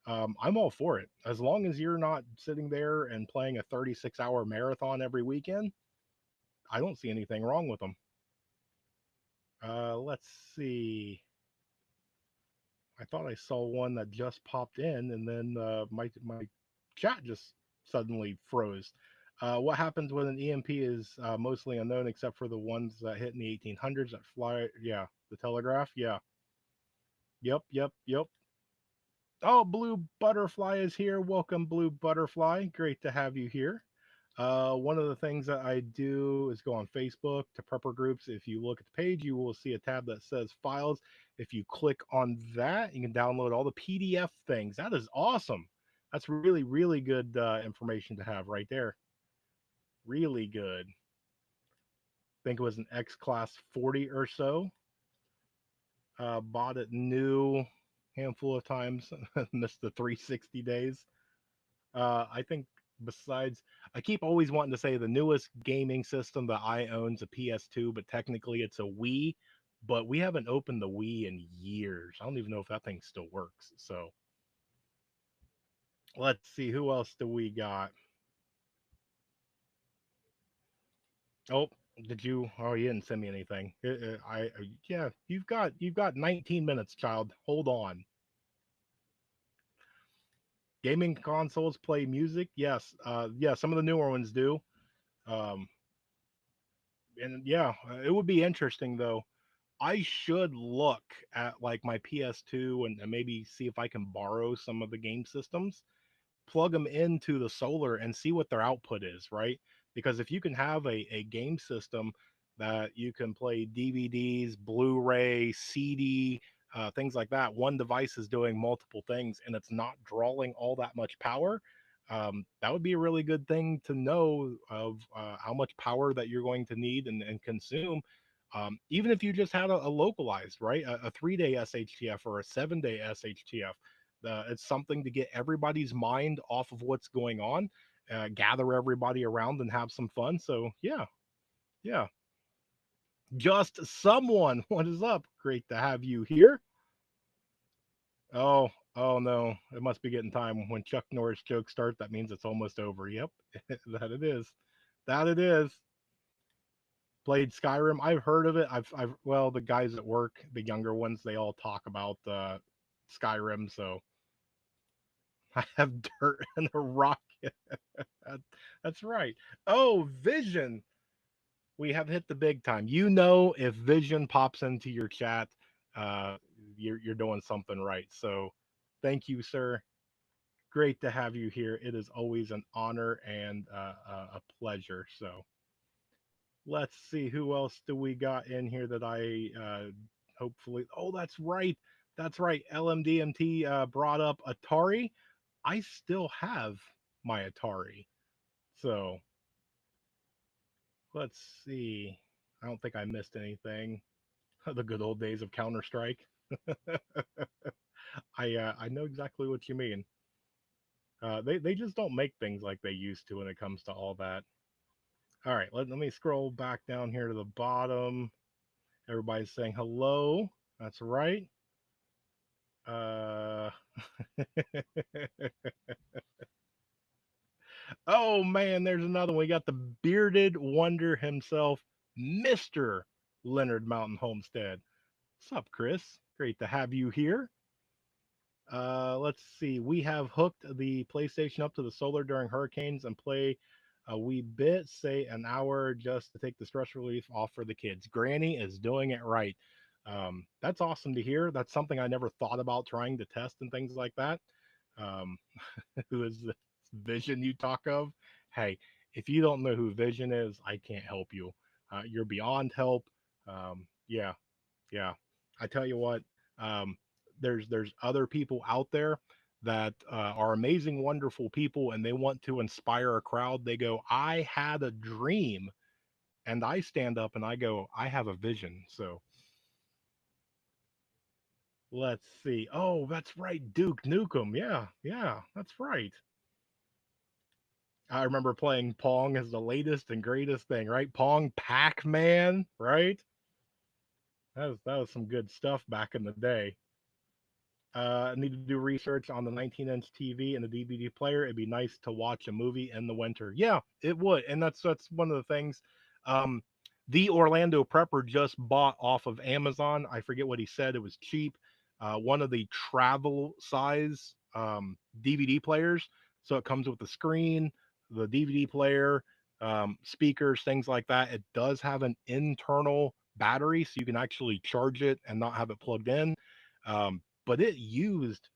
I'm all for it. As long as you're not sitting there and playing a 36-hour marathon every weekend, I don't see anything wrong with them. Let's see. I thought I saw one that just popped in, and then my chat just suddenly froze. What happens when an EMP is mostly unknown, except for the ones that hit in the 1800s that fly? Yeah, the telegraph. Yeah. Yep. Yep. Yep. Oh, Blue Butterfly is here. Welcome, Blue Butterfly. Great to have you here. One of the things that I do is go on Facebook to prepper groups. If you look at the page, you will see a tab that says files. If you click on that, you can download all the PDF things. That is awesome. That's really, really good information to have right there. Really good. I think it was an X Class 40 or so. Bought it new handful of times. Missed the 360 days. I think besides, I keep always wanting to say the newest gaming system that I own is a PS2, but technically it's a Wii. But we haven't opened the Wii in years. I don't even know if that thing still works. So let's see, who else do we got? Oh, did you? Oh, you didn't send me anything. Yeah, you've got 19 minutes, child. Hold on. Gaming consoles play music. Yes, yeah, some of the newer ones do. Um, and yeah, it would be interesting though. I should look at like my PS2 and maybe see if I can borrow some of the game systems, plug them into the solar and see what their output is, right? Because if you can have a game system that you can play DVDs, Blu-ray, CD, things like that, one device is doing multiple things and it's not drawing all that much power. That would be a really good thing to know of how much power that you're going to need and consume. Even if you just had a localized, right, a 3-day SHTF or a 7-day SHTF, it's something to get everybody's mind off of what's going on, gather everybody around and have some fun. So yeah, yeah. Just someone, what is up? Great to have you here. Oh, oh no, it must be getting time. When Chuck Norris jokes start, that means it's almost over. Yep, that it is. That it is. Played Skyrim. I've heard of it. I've well, the guys at work, the younger ones, they all talk about Skyrim. So I have dirt and a rocket. That- That's right. Oh, Vision. We have hit the big time. You know, if Vision pops into your chat, uh, you're doing something right. So, thank you, sir. Great to have you here. It is always an honor and a pleasure. So, let's see who else do we got in here that I hopefully. Oh, that's right. That's right. LMDMT brought up Atari. I still have my Atari. So let's see. I don't think I missed anything. The good old days of Counter Strike. I know exactly what you mean. They just don't make things like they used to when it comes to all that. All right, let me scroll back down here to the bottom. Everybody's saying hello. That's right. Uh, oh man, there's another one. We got the bearded wonder himself, Mr. Leonard Mountain Homestead. What's up, Chris? Great to have you here. Let's see. We have hooked the PlayStation up to the solar during hurricanes and play a wee bit, say an hour, just to take the stress relief off for the kids. Granny is doing it right. That's awesome to hear. That's something I never thought about trying to test and things like that. Um, who is this Vision you talk of? Hey, if you don't know who Vision is, I can't help you. You're beyond help. Yeah, yeah. I tell you what, um, there's other people out there that are amazing, wonderful people, and they want to inspire a crowd. They go, "I had a dream," and I stand up and I go, "I have a vision." So let's see. Oh, that's right, Duke Nukem. Yeah, yeah, that's right. I remember playing Pong as the latest and greatest thing, right? Pong, Pac-Man, right? That was some good stuff back in the day. Need to do research on the 19-inch TV and the DVD player. It'd be nice to watch a movie in the winter. Yeah, it would, and that's one of the things. Um, the Orlando Prepper just bought off of Amazon. I forget what he said. It was cheap. One of the travel size DVD players. So it comes with the screen, the DVD player, speakers, things like that. It does have an internal battery, so you can actually charge it and not have it plugged in. But it used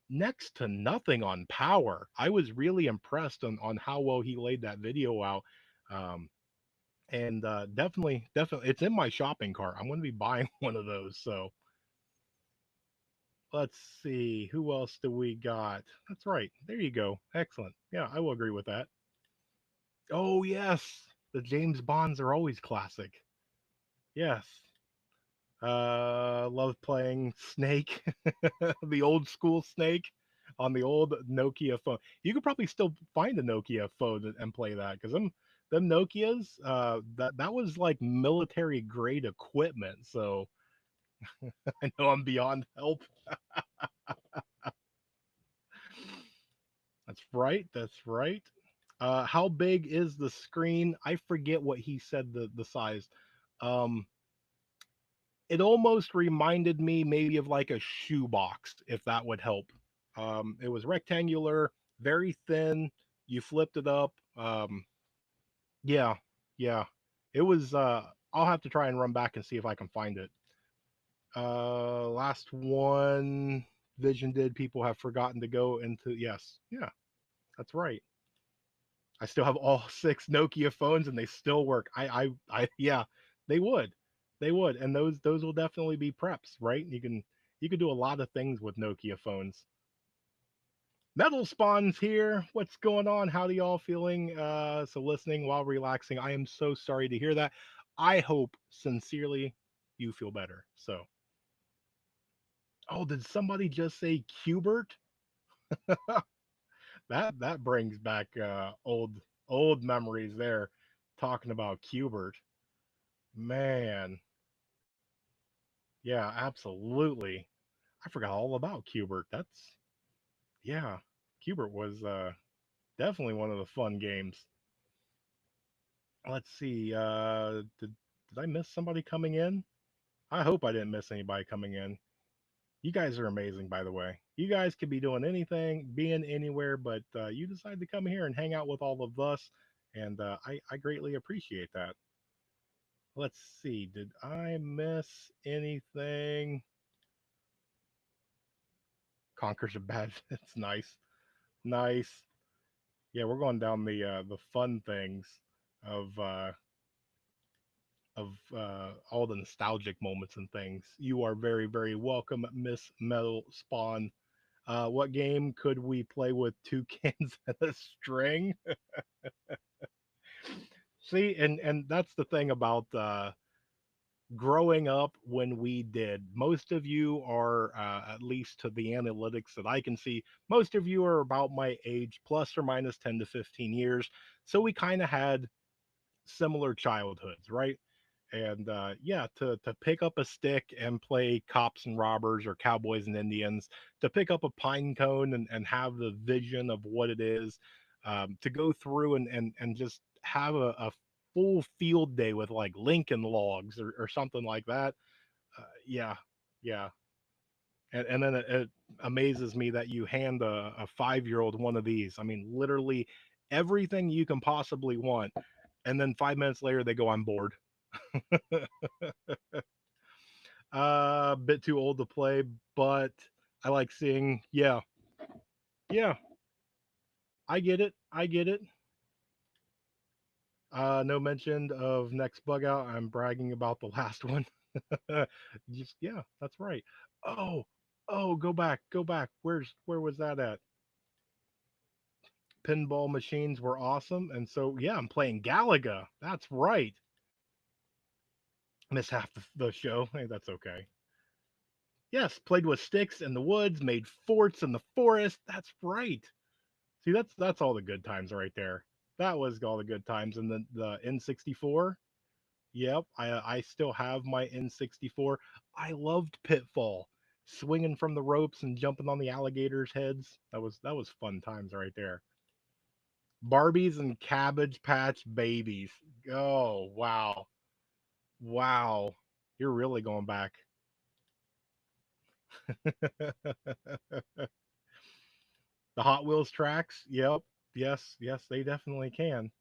next to nothing on power. I was really impressed on how well he laid that video out. Um, and definitely, it's in my shopping cart. I'm going to be buying one of those. So let's see, who else do we got? That's right. There you go. Excellent. Yeah, I will agree with that. Oh yes, the James Bonds are always classic. Yes. Love playing Snake, the old school Snake on the old Nokia phone. You could probably still find a Nokia phone and play that because them Nokias, that was like military grade equipment. So I know I'm beyond help. That's right. That's right. How big is the screen? I forget what he said the size. Um, it almost reminded me maybe of like a shoebox, if that would help. It was rectangular, very thin. You flipped it up. Yeah, yeah. It was. I'll have to try and run back and see if I can find it. Last one. Vision did. People have forgotten to go into. Yes, yeah, that's right. I still have all six Nokia phones and they still work. Yeah, they would, they would, and those will definitely be preps, right? You can do a lot of things with Nokia phones. Metal Spawn's here. What's going on? How do y'all feeling? So listening while relaxing. I am so sorry to hear that. I hope sincerely you feel better. So, oh, did somebody just say Cubert? That brings back old memories there. Talking about Cubert, man, yeah, absolutely. I forgot all about Cubert. That's yeah, Cubert was definitely one of the fun games. Let's see, did I miss somebody coming in? I hope I didn't miss anybody coming in. You guys are amazing, by the way. You guys could be doing anything, being anywhere, but you decide to come here and hang out with all of us, and I greatly appreciate that. Let's see, did I miss anything? Conquers a bad. It's nice, nice. Yeah, we're going down the fun things of all the nostalgic moments and things. You are very welcome, Miss Metal Spawn. What game could we play with two cans and a string? See, and that's the thing about growing up when we did. Most of you are, at least to the analytics that I can see, most of you are about my age, plus or minus 10 to 15 years. So we kind of had similar childhoods, right? And yeah, to pick up a stick and play cops and robbers or cowboys and Indians, to pick up a pine cone and have the vision of what it is, to go through and just have a full field day with like Lincoln logs or something like that. Yeah, yeah. And then it amazes me that you hand a 5-year-old one of these. I mean, literally everything you can possibly want. And then 5 minutes later, they go, I'm bored. A bit too old to play, but I like seeing. Yeah, yeah, I get it. I get it. No mention of next bug out. I'm bragging about the last one. Just yeah, that's right. Oh, oh, go back. Where was that at? Pinball machines were awesome, and so yeah, I'm playing Galaga. That's right. Miss half the show. Hey, that's okay. Yes, played with sticks in the woods, made forts in the forest. That's right. See, that's all the good times right there. That was all the good times. And the N64. Yep, I still have my N64. I loved Pitfall, swinging from the ropes and jumping on the alligators' heads. That was fun times right there. Barbies and Cabbage Patch Babies. Oh wow, wow, you're really going back. The Hot Wheels tracks. Yep. Yes, yes, they definitely can.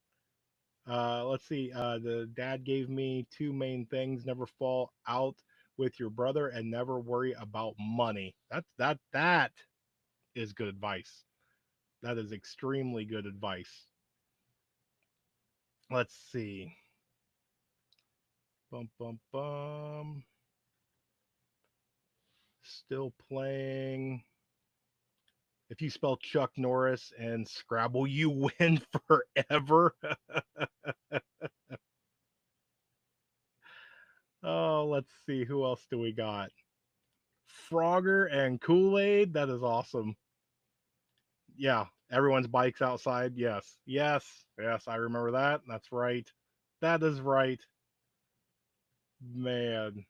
Let's see. The dad gave me two main things: never fall out with your brother, and never worry about money. That is good advice. That is extremely good advice. Let's see. Bum bum bum. Still playing. If you spell Chuck Norris and Scrabble, you win forever. Oh, let's see. Who else do we got? Frogger and Kool Aid. That is awesome. Yeah, everyone's bikes outside. Yes, yes, yes. I remember that. That's right. That is right. Man,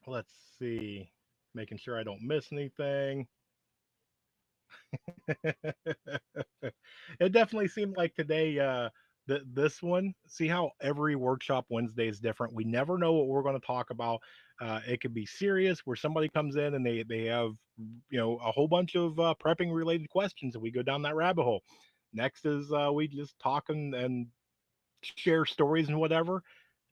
let's see. Making sure I don't miss anything. It definitely seemed like today, this one, see how every workshop Wednesday is different. We never know what we're going to talk about. It could be serious where somebody comes in and they have, a whole bunch of prepping related questions and we go down that rabbit hole. Next is we just talk and share stories and whatever.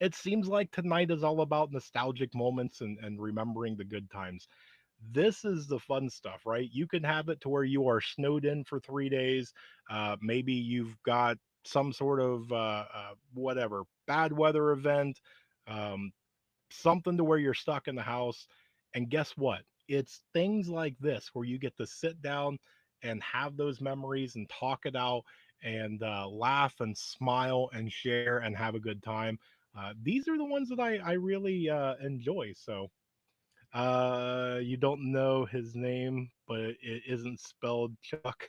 It seems like tonight is all about nostalgic moments and remembering the good times. This is the fun stuff, right? You can have it to where you are snowed in for 3 days. Maybe you've got some sort of whatever bad weather event, um, something to where you're stuck in the house. And guess what? It's things like this where you get to sit down and have those memories and talk it out and laugh and smile and share and have a good time. These are the ones that I really enjoy. So you don't know his name, but it isn't spelled Chuck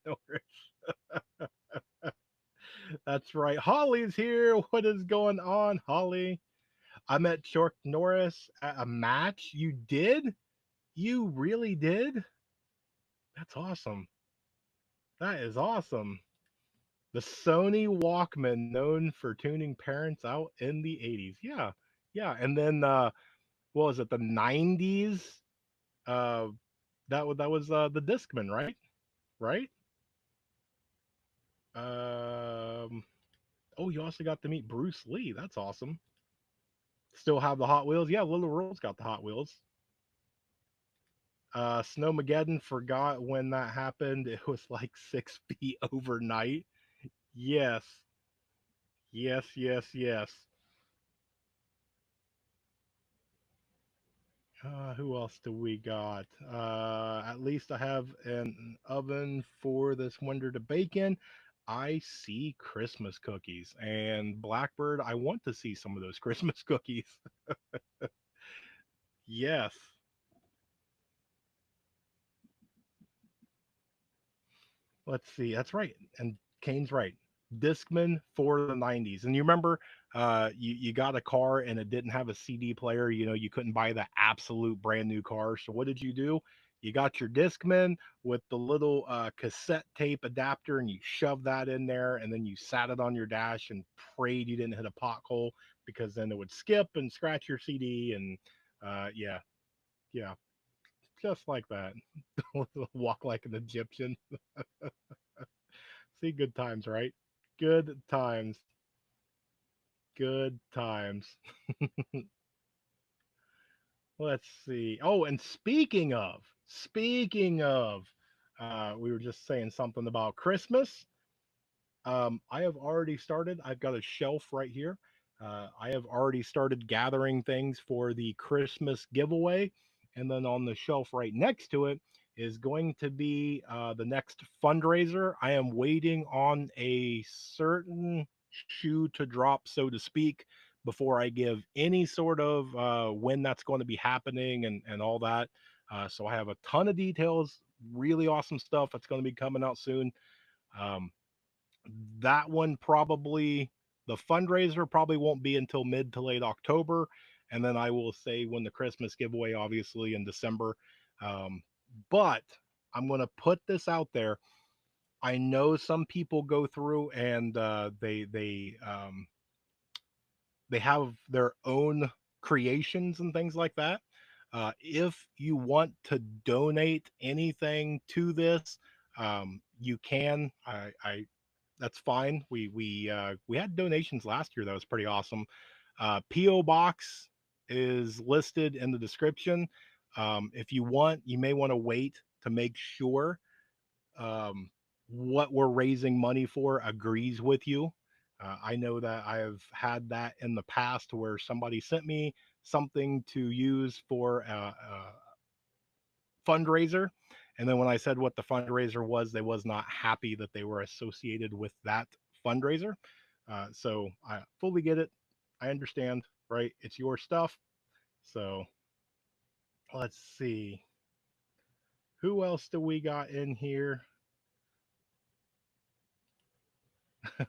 Norris. That's right. Holly's here. What is going on, Holly? I met Chuck Norris at a match. You did? You really did? That's awesome. That is awesome. The Sony Walkman, known for tuning parents out in the 80s. Yeah. Yeah. And then what was it, the 90s? Uh that was the Discman, right? Right? Um oh, you also got to meet Bruce Lee. That's awesome. Still have the Hot Wheels. Yeah, Little World's got the Hot Wheels. Snowmageddon, forgot when that happened. It was like 6 feet overnight. Yes, yes, yes, yes. Who else do we got? At least I have an oven for this winter to bake in. I see Christmas cookies and Blackbird. I want to see some of those Christmas cookies. Yes. Let's see. That's right. And Kane's right. Discman for the 90s. And you remember you got a car and it didn't have a CD player. You couldn't buy the absolute brand new car. So what did you do? You got your Discman with the little cassette tape adapter and you shoved that in there and then you sat it on your dash and prayed you didn't hit a pothole because then it would skip and scratch your CD. And yeah, yeah, just like that. Walk like an Egyptian. See, good times, right? Good times. Good times. Let's see. Oh, and speaking of, we were just saying something about Christmas. I have already started. I've got a shelf right here. I have already started gathering things for the Christmas giveaway. And then on the shelf right next to it is going to be the next fundraiser. I am waiting on a certain shoe to drop, so to speak, before I give any sort of when that's going to be happening and all that. So I have a ton of details, really awesome stuff that's going to be coming out soon. Um, that one probably the fundraiser probably won't be until mid to late October, and then I will say when the Christmas giveaway, obviously in December. Um, but I'm going to put this out there. I know some people go through and they have their own creations and things like that. If you want to donate anything to this, You can. That's fine. We had donations last year. That was pretty awesome. PO box is listed in the description. If you want, you may want to wait to make sure um, what we're raising money for agrees with you. I know that I have had that in the past where somebody sent me something to use for a fundraiser. And then when I said what the fundraiser was, they was not happy that they were associated with that fundraiser. So I fully get it. I understand, right? It's your stuff. So let's see. Who else do we got in here?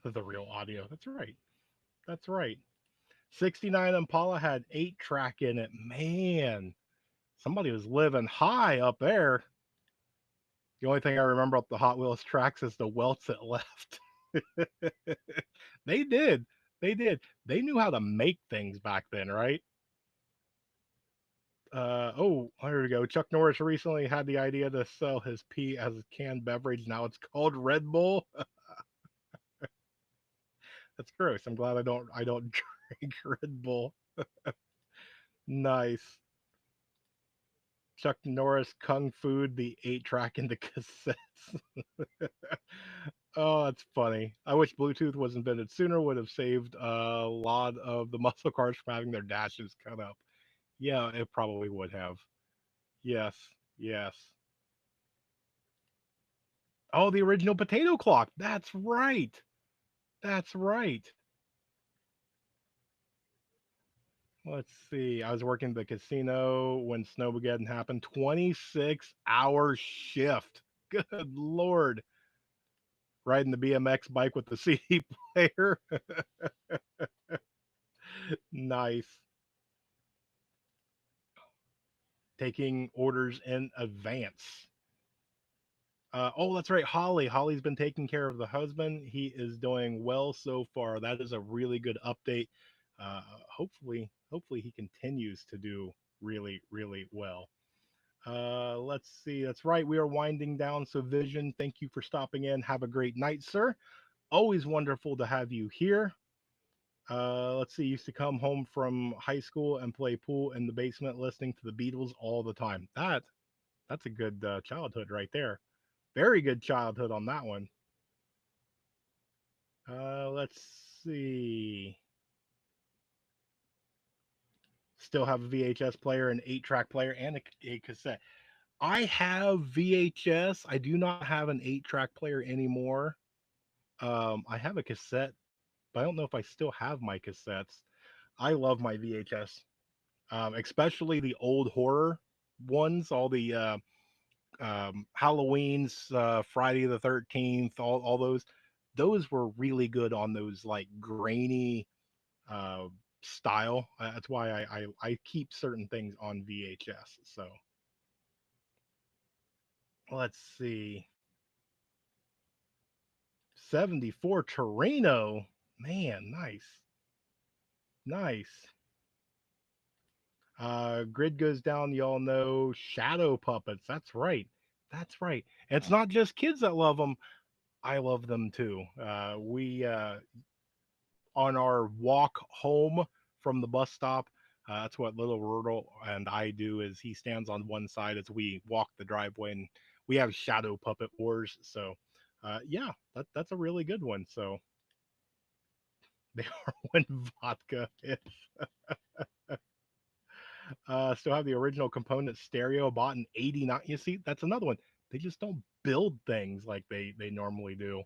The real audio. That's right. That's right. 69 Impala had 8-track in it. Man, somebody was living high up there. The only thing I remember about the Hot Wheels tracks is the welts it left. They did. They did. They knew how to make things back then, right? Oh, here we go. Chuck Norris recently had the idea to sell his pee as a canned beverage. Now it's called Red Bull. That's gross. I'm glad I don't drink Red Bull. Nice. Chuck Norris Kung Fu the 8-track into cassettes. Oh, that's funny. I wish Bluetooth was invented sooner. Would have saved a lot of the muscle cars from having their dashes cut up. Yeah, it probably would have. Yes, yes. Oh, the original potato clock. That's right. That's right. Let's see. I was working at the casino when Snowmageddon happened. 26-hour shift. Good Lord. Riding the BMX bike with the CD player. Nice. Taking orders in advance. Oh, that's right. Holly. Holly's been taking care of the husband. He is doing well so far. That is a really good update. Hopefully he continues to do really, really well. Let's see. That's right. We are winding down. So, Vision, thank you for stopping in. Have a great night, sir. Always wonderful to have you here. Let's see. Used to come home from high school and play pool in the basement, listening to the Beatles all the time. That's a good childhood right there. Very good childhood on that one. Let's see. Still have a VHS player, an 8-track player, and a cassette. I have VHS. I do not have an 8-track player anymore. I have a cassette, but I don't know if I still have my cassettes. I love my VHS, especially the old horror ones, all the Halloween's, Friday the 13th, all those. Those were really good on those like grainy uh, style. That's why I keep certain things on VHS. So let's see. 74 Torino. Man, nice. Nice. Grid goes down, y'all know shadow puppets. That's right. That's right. And it's not just kids that love them. I love them too. We On our walk home from the bus stop, that's what little Rural and I do. Is he stands on one side as we walk the driveway, and we have shadow puppet wars. So, yeah, that's a really good one. So they are when vodka hits. Still have the original component stereo bought in '89. You see, that's another one. They just don't build things like they normally do.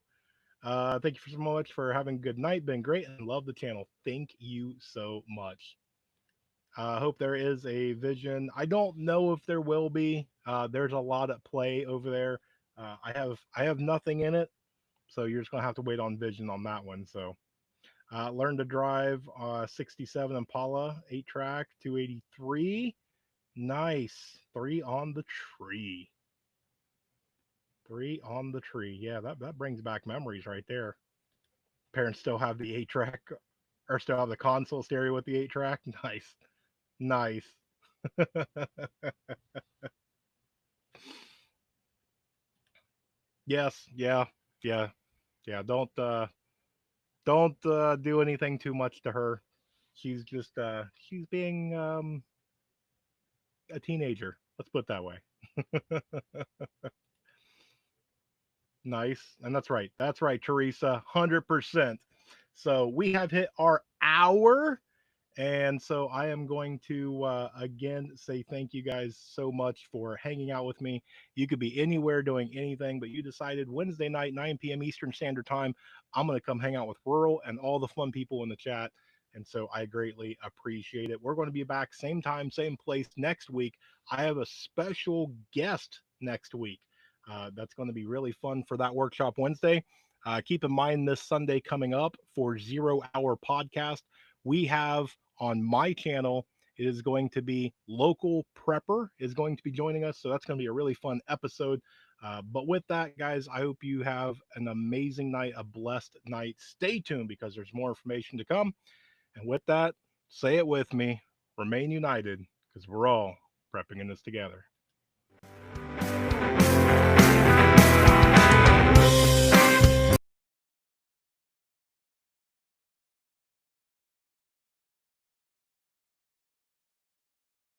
Thank you so much for having a good night. Been great and love the channel. Thank you so much. I hope there is a vision. I don't know if there will be. There's a lot at play over there. I have nothing in it, so you're just gonna have to wait on vision on that one. So learn to drive 67 Impala 8-track 283. Nice. Three on the tree. Three on the tree. Yeah, that brings back memories right there. Parents still have the 8-track or still have the console stereo with the 8-track. Nice. Nice. Yes, yeah, yeah, yeah. Don't do anything too much to her. She's being a teenager. Let's put it that way. Nice. And that's right. That's right, Teresa. 100%. So we have hit our hour. And so I am going to again say thank you guys so much for hanging out with me. You could be anywhere doing anything, but you decided Wednesday night, 9 p.m. Eastern Standard Time, I'm going to come hang out with Rural and all the fun people in the chat. And so I greatly appreciate it. We're going to be back same time, same place next week. I have a special guest next week. That's going to be really fun for that Workshop Wednesday. Keep in mind this Sunday coming up for 0 Hour Podcast. We have on my channel, it is going to be Local Prepper is going to be joining us. So that's going to be a really fun episode. But with that, guys, I hope you have an amazing night, a blessed night. Stay tuned because there's more information to come. And with that, say it with me, remain united because we're all prepping in this together.